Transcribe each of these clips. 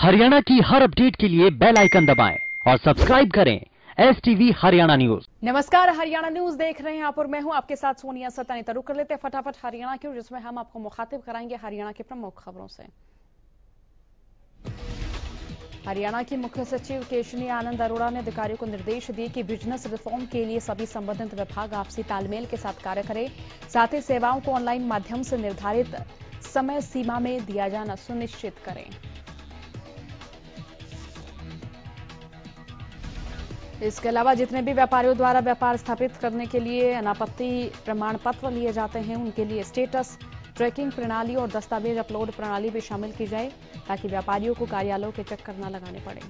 हरियाणा की हर अपडेट के लिए बेल आइकन दबाएं और सब्सक्राइब करें STV हरियाणा न्यूज। नमस्कार, हरियाणा न्यूज देख रहे हैं आप और मैं हूं आपके साथ सोनिया सतानी। रुक कर लेते हैं फटाफट हरियाणा की, जिसमें हम आपको मुखातिब कराएंगे हरियाणा की प्रमुख खबरों से। हरियाणा की मुख्य सचिव केशनी आनंद अरोड़ा ने अधिकारियों को निर्देश दिए कि बिजनेस रिफॉर्म के लिए सभी संबंधित विभाग आपसी तालमेल के साथ कार्य करें, साथ ही सेवाओं को ऑनलाइन माध्यम से निर्धारित समय सीमा में दिया जाना सुनिश्चित करें। इसके अलावा जितने भी व्यापारियों द्वारा व्यापार स्थापित करने के लिए अनापत्ति प्रमाण पत्र लिए जाते हैं, उनके लिए स्टेटस ट्रैकिंग प्रणाली और दस्तावेज अपलोड प्रणाली भी शामिल की जाए, ताकि व्यापारियों को कार्यालयों के चक्कर न लगाने पड़े।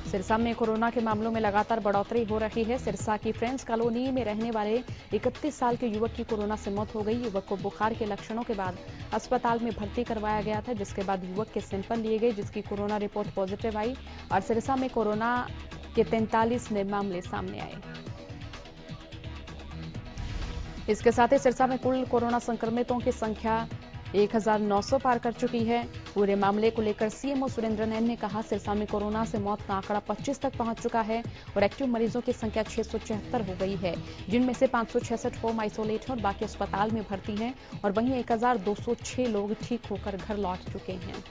सिरसा में कोरोना के मामलों में लगातार बढ़ोतरी हो रही है। सिरसा की फ्रेंड्स कॉलोनी में रहने वाले 31 साल के युवक की कोरोना से मौत हो गई। युवक को बुखार के लक्षणों के बाद अस्पताल में भर्ती करवाया गया था, जिसके बाद युवक के सैंपल लिए गए, जिसकी कोरोना रिपोर्ट पॉजिटिव आई और सिरसा में कोरोना के 43 नए मामले सामने आए। इसके साथ ही सिरसा में कुल कोरोना संक्रमितों की संख्या 1900 पार कर चुकी है। पूरे मामले को लेकर सीएमओ सुरेंद्र नैन ने कहा, सिरसा में कोरोना से मौत का आंकड़ा 25 तक पहुंच चुका है और एक्टिव मरीजों की संख्या 674 हो गई है, जिनमें से 566 होम आइसोलेट हैं और बाकी अस्पताल में भर्ती हैं और वहीं 1206 लोग ठीक होकर घर लौट चुके हैं।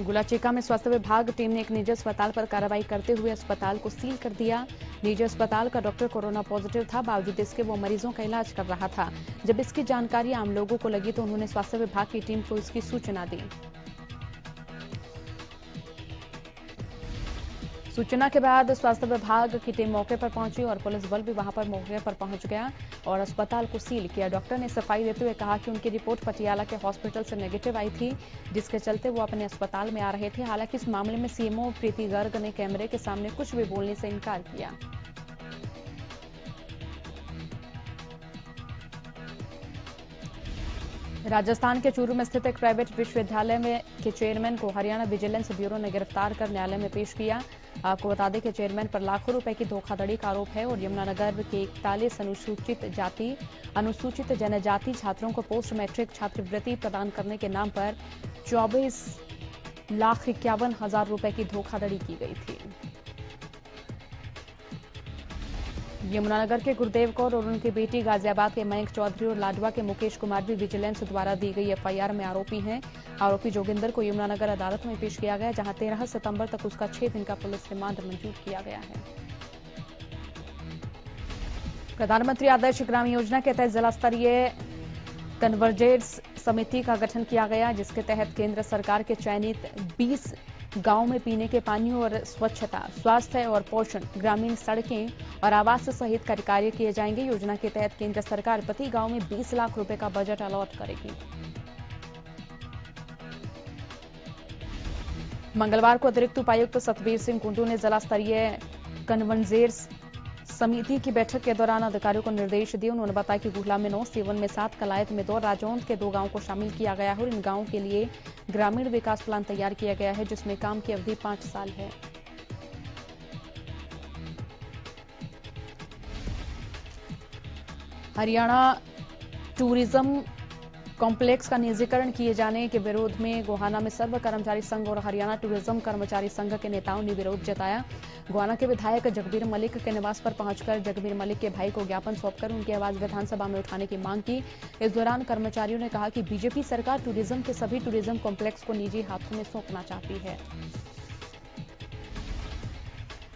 गुलाचेका में स्वास्थ्य विभाग टीम ने एक निजी अस्पताल पर कार्रवाई करते हुए अस्पताल को सील कर दिया। निजी अस्पताल का डॉक्टर कोरोना पॉजिटिव था, बावजूद इसके वो मरीजों का इलाज कर रहा था। जब इसकी जानकारी आम लोगों को लगी तो उन्होंने स्वास्थ्य विभाग की टीम को इसकी सूचना दी। सूचना के बाद स्वास्थ्य विभाग की टीम मौके पर पहुंची और पुलिस बल भी वहां पर मौके पर पहुंच गया और अस्पताल को सील किया। डॉक्टर ने सफाई देते हुए कहा कि उनकी रिपोर्ट पटियाला के हॉस्पिटल से नेगेटिव आई थी, जिसके चलते वो अपने अस्पताल में आ रहे थे। हालांकि इस मामले में सीएमओ प्रीति गर्ग ने कैमरे के सामने कुछ भी बोलने से इनकार किया। राजस्थान के चूरू में स्थित एक प्राइवेट विश्वविद्यालय के चेयरमैन को हरियाणा विजिलेंस ब्यूरो ने गिरफ्तार कर न्यायालय में पेश किया। आपको बता दें कि चेयरमैन पर लाखों रुपए की धोखाधड़ी का आरोप है और यमुनानगर के 41 अनुसूचित जनजाति छात्रों को पोस्ट मैट्रिक छात्रवृत्ति प्रदान करने के नाम पर 24,51,000 रुपए की धोखाधड़ी की गई थी। यमुनानगर के गुरुदेव कौर और उनकी बेटी गाजियाबाद के मयंक चौधरी और लाडवा के मुकेश कुमार भी विजिलेंस द्वारा दी गई एफआईआर में आरोपी हैं। आरोपी जोगिंदर को यमुनानगर अदालत में पेश किया गया, जहां 13 सितंबर तक उसका 6 दिन का पुलिस रिमांड मंजूर किया गया है। प्रधानमंत्री आदर्श ग्राम योजना के तहत जिला स्तरीय कन्वर्जेंस समिति का गठन किया गया, जिसके तहत केंद्र सरकार के चयनित 20 गांव में पीने के पानी और स्वच्छता, स्वास्थ्य और पोषण, ग्रामीण सड़कें और आवास सहित कार्य किए जाएंगे। योजना के तहत केंद्र सरकार प्रति गांव में 20 लाख रुपए का बजट अलॉट करेगी। मंगलवार को अतिरिक्त उपायुक्त सतबीर सिंह कुंडू ने जिला स्तरीय कन्वर्जेंस समिति की बैठक के दौरान अधिकारियों को निर्देश दिए। उन्होंने बताया कि गुहला में 9, सीवन में 7, कलायत में 2, राजौंद के 2 गांवों को शामिल किया गया है और इन गांवों के लिए ग्रामीण विकास प्लान तैयार किया गया है, जिसमें काम की अवधि 5 साल है। हरियाणा टूरिज्म कॉम्प्लेक्स का निजीकरण किए जाने के विरोध में गोहाना में सर्व कर्मचारी संघ और हरियाणा टूरिज्म कर्मचारी संघ के नेताओं ने विरोध जताया। गोहाना के विधायक जगबीर मलिक के निवास पर पहुंचकर जगबीर मलिक के भाई को ज्ञापन सौंपकर उनकी आवाज विधानसभा में उठाने की मांग की। इस दौरान कर्मचारियों ने कहा कि बीजेपी सरकार टूरिज्म के सभी टूरिज्म कॉम्प्लेक्स को निजी हाथों में सौंपना चाहती है।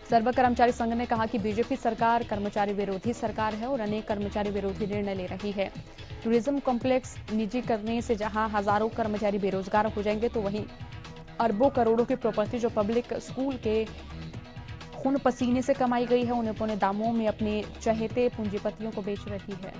सर्व कर्मचारी संघ ने कहा कि बीजेपी सरकार कर्मचारी विरोधी सरकार है और अनेक कर्मचारी विरोधी निर्णय ले रही है। टूरिज्म कॉम्प्लेक्स निजी करने से जहां हजारों कर्मचारी बेरोजगार हो जाएंगे, तो वहीं अरबों करोड़ों की प्रॉपर्टी जो पब्लिक स्कूल के खून पसीने से कमाई गई है, उन्हें पौने दामों में अपने चहेते पूंजीपतियों को बेच रही है।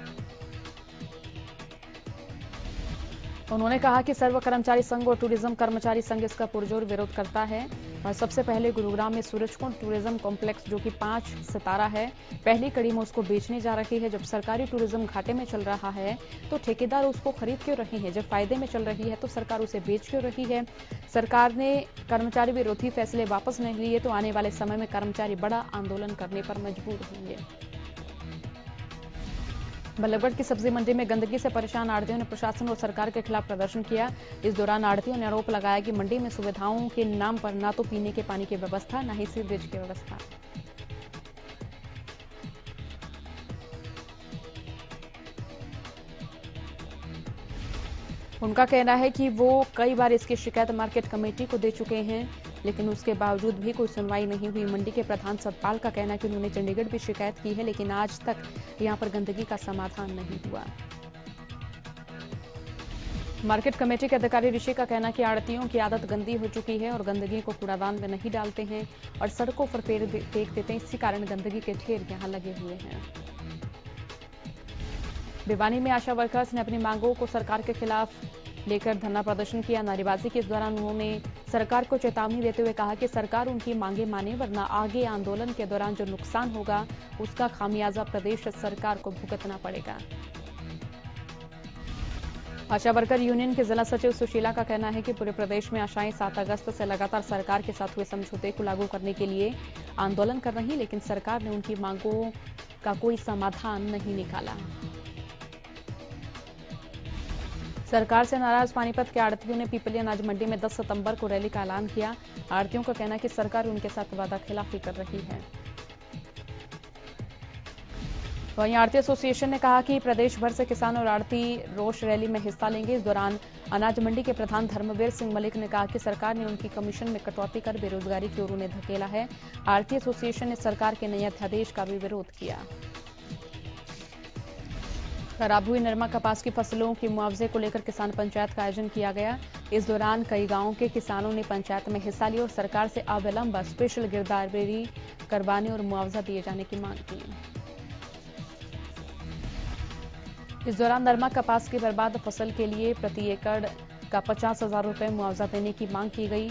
उन्होंने कहा कि सर्व कर्मचारी संघ और टूरिज्म कर्मचारी संघ इसका पुरजोर विरोध करता है और सबसे पहले गुरुग्राम में सूरजकुंड टूरिज्म कॉम्प्लेक्स, जो कि 5 सितारा है, पहली कड़ी में उसको बेचने जा रही है। जब सरकारी टूरिज्म घाटे में चल रहा है तो ठेकेदार उसको खरीद क्यों रहे हैं? जब फायदे में चल रही है तो सरकार उसे बेच क्यों रही है? सरकार ने कर्मचारी विरोधी फैसले वापस नहीं लिए तो आने वाले समय में कर्मचारी बड़ा आंदोलन करने पर मजबूर होंगे। बल्लभगढ़ की सब्जी मंडी में गंदगी से परेशान आढ़तियों ने प्रशासन और सरकार के खिलाफ प्रदर्शन किया। इस दौरान आढ़तियों ने आरोप लगाया कि मंडी में सुविधाओं के नाम पर न तो पीने के पानी की व्यवस्था, न ही सीवरेज की व्यवस्था। उनका कहना है कि वो कई बार इसकी शिकायत मार्केट कमेटी को दे चुके हैं, लेकिन उसके बावजूद भी कोई सुनवाई नहीं हुई। मंडी के प्रधान सतपाल का कहना है कि उन्होंने चंडीगढ़ भी शिकायत की है, लेकिन आज तक यहां पर गंदगी का समाधान नहीं हुआ। मार्केट कमेटी के अधिकारी ऋषि का कहना है कि आढ़तियों की आदत गंदी हो चुकी है और गंदगी को कूड़ादान में नहीं डालते हैं और सड़कों पर फेंक देते हैं। इसी कारण गंदगी के ढेर यहां लगे हुए हैं। भिवानी में आशा वर्कर्स ने अपनी मांगों को सरकार के खिलाफ लेकर धरना प्रदर्शन किया। नारेबाजी के दौरान उन्होंने सरकार को चेतावनी देते हुए कहा कि सरकार उनकी मांगे माने, वरना आगे आंदोलन के दौरान जो नुकसान होगा उसका खामियाजा प्रदेश सरकार को भुगतना पड़ेगा। आशा वर्कर यूनियन के जिला सचिव सुशीला का कहना है कि पूरे प्रदेश में आशाएं 7 अगस्त से लगातार सरकार के साथ हुए समझौते को लागू करने के लिए आंदोलन कर रही, लेकिन सरकार ने उनकी मांगों का कोई समाधान नहीं निकाला। सरकार से नाराज पानीपत के आढ़तियों ने पीपली अनाज मंडी में 10 सितंबर को रैली का ऐलान किया। आढ़तियों का कहना है कि सरकार उनके साथ वादाखिलाफी कर रही है। वहीं आढ़ती एसोसिएशन ने कहा कि प्रदेश भर से किसान और आढ़ती रोष रैली में हिस्सा लेंगे। इस दौरान अनाज मंडी के प्रधान धर्मवीर सिंह मलिक ने कहा कि सरकार ने उनकी कमीशन में कटौती कर बेरोजगारी की ओर उन्हें धकेला है। आढ़ती एसोसिएशन ने सरकार के नए अध्यादेश का भी विरोध किया। खराब हुई नरमा कपास की फसलों के मुआवजे को लेकर किसान पंचायत का आयोजन किया गया। इस दौरान कई गांवों के किसानों ने पंचायत में हिस्सा लिया और सरकार से अविलंब स्पेशल गिरदावरी करवाने और मुआवजा दिए जाने की मांग की। इस दौरान नरमा कपास की बर्बाद फसल के लिए प्रति एकड़ का 50,000 रुपए मुआवजा देने की मांग की गई।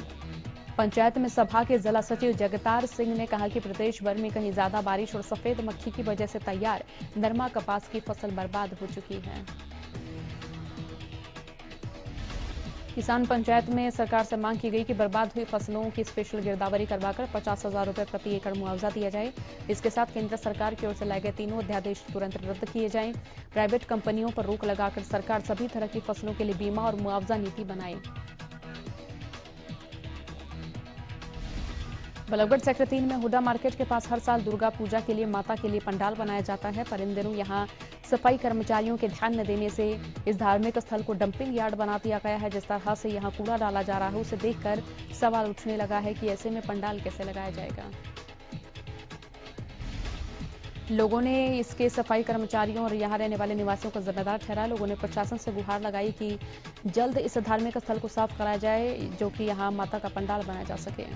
पंचायत में सभा के जिला सचिव जगतार सिंह ने कहा कि प्रदेश भर में कहीं ज्यादा बारिश और सफेद मक्खी की वजह से तैयार नरमा कपास की फसल बर्बाद हो चुकी है। किसान पंचायत में सरकार से मांग की गई कि बर्बाद हुई फसलों की स्पेशल गिरदावरी करवाकर 50,000 रुपए प्रति एकड़ मुआवजा दिया जाए। इसके साथ केंद्र सरकार की ओर से लाए गए तीनों अध्यादेश तुरंत रद्द किए जाएं। प्राइवेट कंपनियों पर रोक लगाकर सरकार सभी तरह की फसलों के लिए बीमा और मुआवजा नीति बनाए। बल्लभगढ़ सेक्टर 3 में हुडा मार्केट के पास हर साल दुर्गा पूजा के लिए माता के लिए पंडाल बनाया जाता है, पर इन दिनों यहां सफाई कर्मचारियों के ध्यान न देने से इस धार्मिक स्थल को डंपिंग यार्ड बना दिया गया है। जिस तरह से यहां कूड़ा डाला जा रहा है उसे देखकर सवाल उठने लगा है कि ऐसे में पंडाल कैसे लगाया जाएगा। लोगों ने इसके सफाई कर्मचारियों और यहां रहने वाले निवासियों को जिम्मेदार ठहराया। लोगों ने प्रशासन से गुहार लगाई कि जल्द इस धार्मिक स्थल को साफ कराया जाए, जो कि यहां माता का पंडाल बनाया जा सके।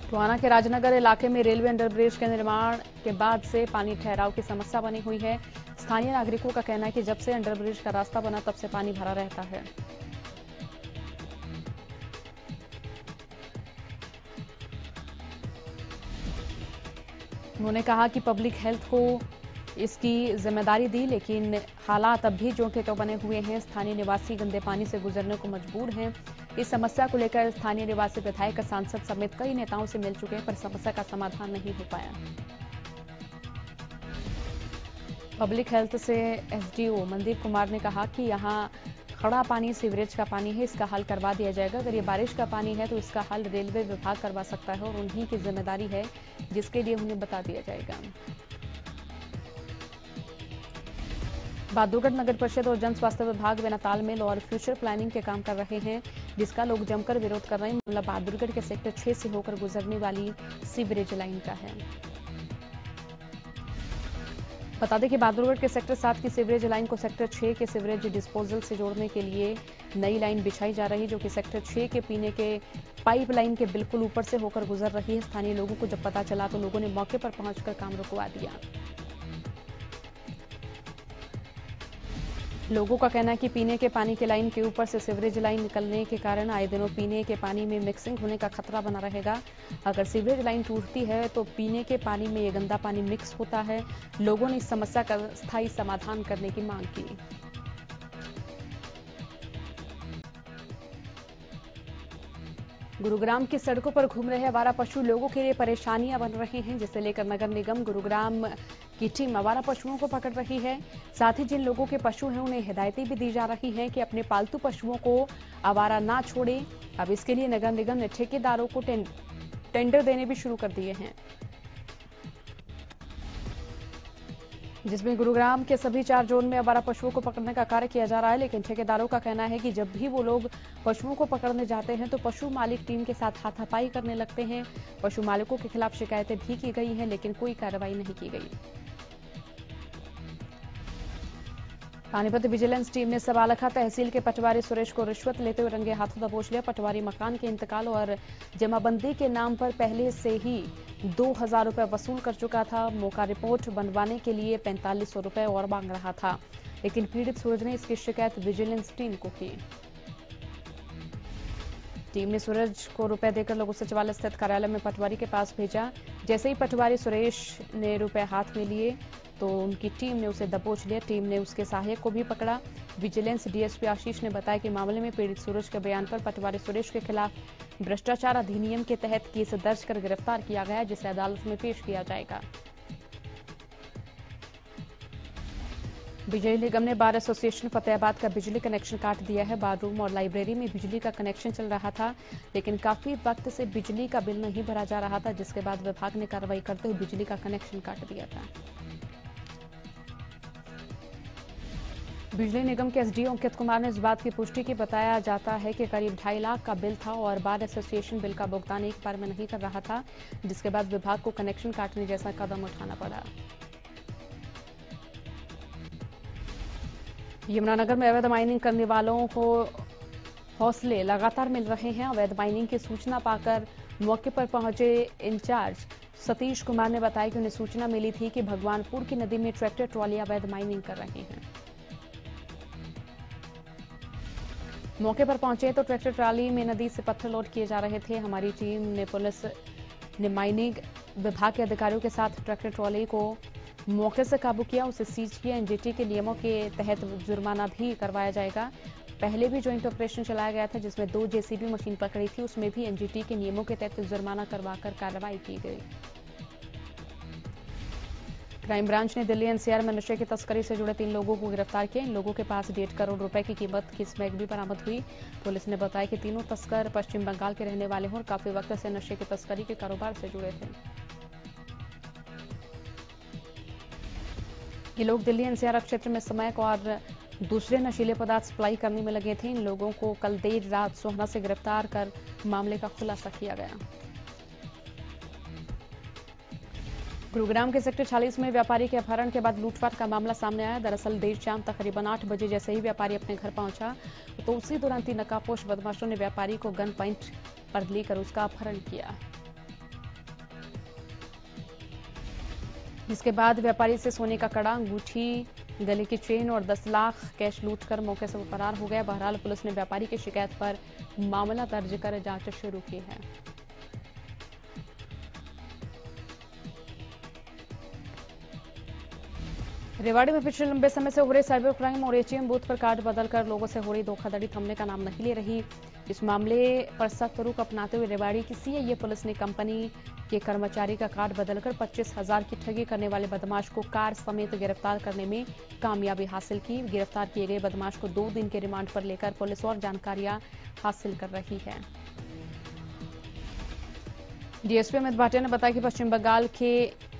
टोहाना के राजनगर इलाके में रेलवे अंडरब्रिज के निर्माण के बाद से पानी ठहराव की समस्या बनी हुई है। स्थानीय नागरिकों का कहना है कि जब से अंडरब्रिज का रास्ता बना तब से पानी भरा रहता है। उन्होंने कहा कि पब्लिक हेल्थ को इसकी जिम्मेदारी दी, लेकिन हालात अब भी जो के तो बने हुए हैं। स्थानीय निवासी गंदे पानी से गुजरने को मजबूर हैं। इस समस्या को लेकर स्थानीय निवासी विधायक, सांसद समेत कई नेताओं से मिल चुके हैं, पर समस्या का समाधान नहीं हो पाया। पब्लिक हेल्थ से एसडीओ मनदीप कुमार ने कहा कि यहां खड़ा पानी सीवरेज का पानी है, इसका हल करवा दिया जाएगा। अगर ये बारिश का पानी है तो इसका हल रेलवे विभाग करवा सकता है और उन्हीं की जिम्मेदारी है, जिसके लिए उन्हें बता दिया जाएगा। बहादुरगढ़ नगर परिषद और जन स्वास्थ्य विभाग वे तालमेल और फ्यूचर प्लानिंग के काम कर रहे हैं, जिसका लोग जमकर विरोध कर रहे हैं। मामला बहादुरगढ़ के सेक्टर 6 से होकर गुजरने वाली सीवरेज लाइन का है। बता दें कि बहादुरगढ़ के सेक्टर 7 की सीवरेज लाइन को सेक्टर 6 के सीवरेज डिस्पोजल से जोड़ने के लिए नई लाइन बिछाई जा रही है, जो कि सेक्टर 6 के पीने के पाइपलाइन के बिल्कुल ऊपर से होकर गुजर रही है। स्थानीय लोगों को जब पता चला तो लोगों ने मौके पर पहुंचकर काम रुकवा दिया। लोगों का कहना है कि पीने के पानी के लाइन के ऊपर से सीवरेज लाइन निकलने के कारण आए दिनों पीने के पानी में मिक्सिंग होने का खतरा बना रहेगा। अगर सीवरेज लाइन टूटती है तो पीने के पानी में ये गंदा पानी मिक्स होता है। लोगों ने इस समस्या का स्थायी समाधान करने की मांग की। गुरुग्राम की सड़कों पर घूम रहे आवारा पशु लोगों के लिए परेशानियां बन रही हैं, जिसे लेकर नगर निगम गुरुग्राम की टीम आवारा पशुओं को पकड़ रही है। साथ ही जिन लोगों के पशु हैं उन्हें हिदायतें भी दी जा रही हैं कि अपने पालतू पशुओं को आवारा ना छोड़ें। अब इसके लिए नगर निगम ने ठेकेदारों को टेंडर देने भी शुरू कर दिए हैं, जिसमें गुरुग्राम के सभी 4 जोन में आवारा पशुओं को पकड़ने का कार्य किया जा रहा है। लेकिन ठेकेदारों का कहना है कि जब भी वो लोग पशुओं को पकड़ने जाते हैं तो पशु मालिक टीम के साथ हाथापाई करने लगते हैं। पशु मालिकों के खिलाफ शिकायतें भी की गई हैं, लेकिन कोई कार्रवाई नहीं की गई। पानीपत विजिलेंस टीम ने सवालखा तहसील के पटवारी सुरेश को रिश्वत लेते हुए रंगे हाथों दबोच लिया। पटवारी मकान के इंतकाल और जमाबंदी के नाम पर पहले से ही 2,000 रुपए वसूल कर चुका था। मौका रिपोर्ट बनवाने के लिए 4500 रुपए और मांग रहा था, लेकिन पीड़ित सूरज ने इसकी शिकायत विजिलेंस टीम को की। टीम ने सूरज को रुपए देकर लोगों सचिवालय स्थित कार्यालय में पटवारी के पास भेजा। जैसे ही पटवारी सुरेश ने रुपए हाथ में लिए तो उनकी टीम ने उसे दबोच लिया। टीम ने उसके सहायक को भी पकड़ा। विजिलेंस डीएसपी आशीष ने बताया कि मामले में पीड़ित सूरज के बयान पर पटवारी सुरेश के खिलाफ भ्रष्टाचार अधिनियम के तहत केस दर्ज कर गिरफ्तार किया गया, जिसे अदालत में पेश किया जाएगा। बिजली निगम ने बार एसोसिएशन फतेहाबाद का बिजली कनेक्शन काट दिया है। बार रूम और लाइब्रेरी में बिजली का कनेक्शन चल रहा था, लेकिन काफी वक्त से बिजली का बिल नहीं भरा जा रहा था, जिसके बाद विभाग ने कार्रवाई करते हुए बिजली का कनेक्शन काट दिया था। बिजली निगम के एसडीओ अंकित कुमार ने इस बात की पुष्टि की। बताया जाता है कि करीब 2.5 लाख का बिल था और बार एसोसिएशन बिल का भुगतान एक बार में नहीं कर रहा था, जिसके बाद विभाग को कनेक्शन काटने जैसा कदम उठाना पड़ा। यमुनानगर में अवैध माइनिंग करने वालों को हौसले लगातार मिल रहे हैं। अवैध माइनिंग की सूचना पाकर मौके पर पहुंचे इंचार्ज सतीश कुमार ने बताया कि उन्हें सूचना मिली थी कि भगवानपुर की नदी में ट्रैक्टर ट्रॉली अवैध माइनिंग कर रहे हैं। मौके पर पहुंचे तो ट्रैक्टर ट्रॉली में नदी से पत्थर लोड किए जा रहे थे। हमारी टीम ने पुलिस ने माइनिंग विभाग के अधिकारियों के साथ ट्रैक्टर ट्रॉली को मौके से काबू किया, उसे सीज किया। एनजीटी के नियमों के तहत जुर्माना भी करवाया जाएगा। पहले भी ज्वाइंट ऑपरेशन चलाया गया था, जिसमें 2 जेसीबी मशीन पकड़ी थी, उसमें भी एनजीटी के नियमों के तहत जुर्माना करवाकर कार्रवाई की गई। क्राइम ब्रांच ने दिल्ली एनसीआर में नशे की तस्करी से जुड़े 3 लोगों को गिरफ्तार किया। इन लोगों के पास 1.5 करोड़ रुपए की कीमत की स्मैक भी बरामद हुई। पुलिस ने बताया कि तीनों तस्कर पश्चिम बंगाल के रहने वाले हैं और काफी वक्त से नशे की तस्करी के कारोबार से जुड़े थे। ये लोग दिल्ली एनसीआर क्षेत्र में स्मैक और दूसरे नशीले पदार्थ सप्लाई करने में लगे थे। इन लोगों को कल देर रात सोहना से गिरफ्तार कर मामले का खुलासा किया गया। गुरुग्राम के सेक्टर 46 में व्यापारी के अपहरण के बाद लूटपाट का मामला सामने आया। दरअसल देर शाम तकरीबन 8 बजे जैसे ही व्यापारी अपने घर पहुंचा तो उसी दौरान 3 नकाबपोश बदमाशों ने व्यापारी को गन पॉइंट पर लेकर उसका अपहरण किया, जिसके बाद व्यापारी से सोने का कड़ा, अंगूठी, गले की चेन और 10 लाख कैश लूटकर मौके से वो फरार हो गया। बहरहाल पुलिस ने व्यापारी की शिकायत पर मामला दर्ज कर जांच शुरू की है। रेवाड़ी में पिछले लंबे समय से हो रहे साइबर क्राइम और एटीएम बूथ पर कार्ड बदलकर लोगों से हो रही धोखाधड़ी थमने का नाम नहीं ले रही। इस मामले पर सख्त रुख अपनाते हुए रेवाड़ी की सीआईए पुलिस ने कंपनी के कर्मचारी का कार्ड बदलकर 25,000 की ठगी करने वाले बदमाश को कार समेत गिरफ्तार करने में कामयाबी हासिल की। गिरफ्तार किए गए बदमाश को 2 दिन के रिमांड पर लेकर पुलिस और जानकारियां हासिल कर रही है। डीएसपी अमित भाटिया ने बताया कि पश्चिम बंगाल के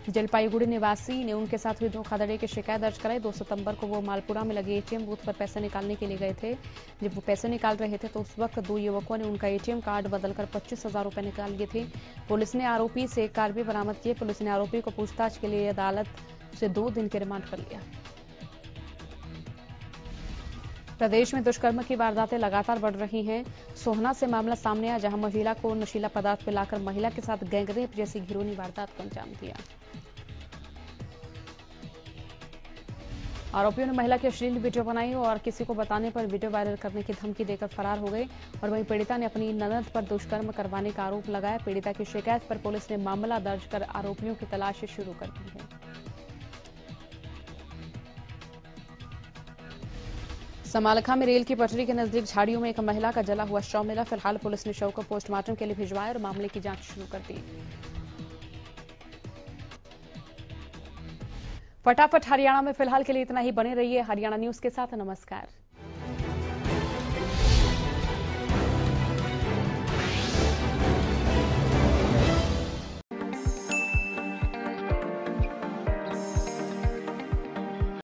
जलपाईगुड़ी निवासी ने उनके साथ हुई धोखाधड़ी की शिकायत दर्ज कराई। 2 सितंबर को वो मालपुरा में लगे एटीएम बूथ पर पैसे निकालने के लिए गए थे। जब वो पैसे निकाल रहे थे तो उस वक्त 2 युवकों ने उनका एटीएम कार्ड बदलकर 25,000 रुपए निकाल लिए थे। पुलिस ने आरोपी से एक कार भी बरामद की। पुलिस ने आरोपी को पूछताछ के लिए अदालत से 2 दिन के रिमांड पर लिया। प्रदेश में दुष्कर्म की वारदातें लगातार बढ़ रही हैं। सोहना से मामला सामने आया, जहां महिला को नशीला पदार्थ पिलाकर महिला के साथ गैंगरेप जैसी घिनौनी वारदात को अंजाम दिया। आरोपियों ने महिला की अश्लील वीडियो बनाई और किसी को बताने पर वीडियो वायरल करने की धमकी देकर फरार हो गए। और वहीं पीड़िता ने अपनी ननद पर दुष्कर्म करवाने का आरोप लगाया। पीड़िता की शिकायत पर पुलिस ने मामला दर्ज कर आरोपियों की तलाश शुरू कर दी है। समालखा में रेल की पटरी के नजदीक झाड़ियों में एक महिला का जला हुआ शव मिला। फिलहाल पुलिस ने शव को पोस्टमार्टम के लिए भिजवाया और मामले की जांच शुरू कर दी। फटाफट हरियाणा में फिलहाल के लिए इतना ही। बने रहिए हरियाणा न्यूज के साथ। नमस्कार।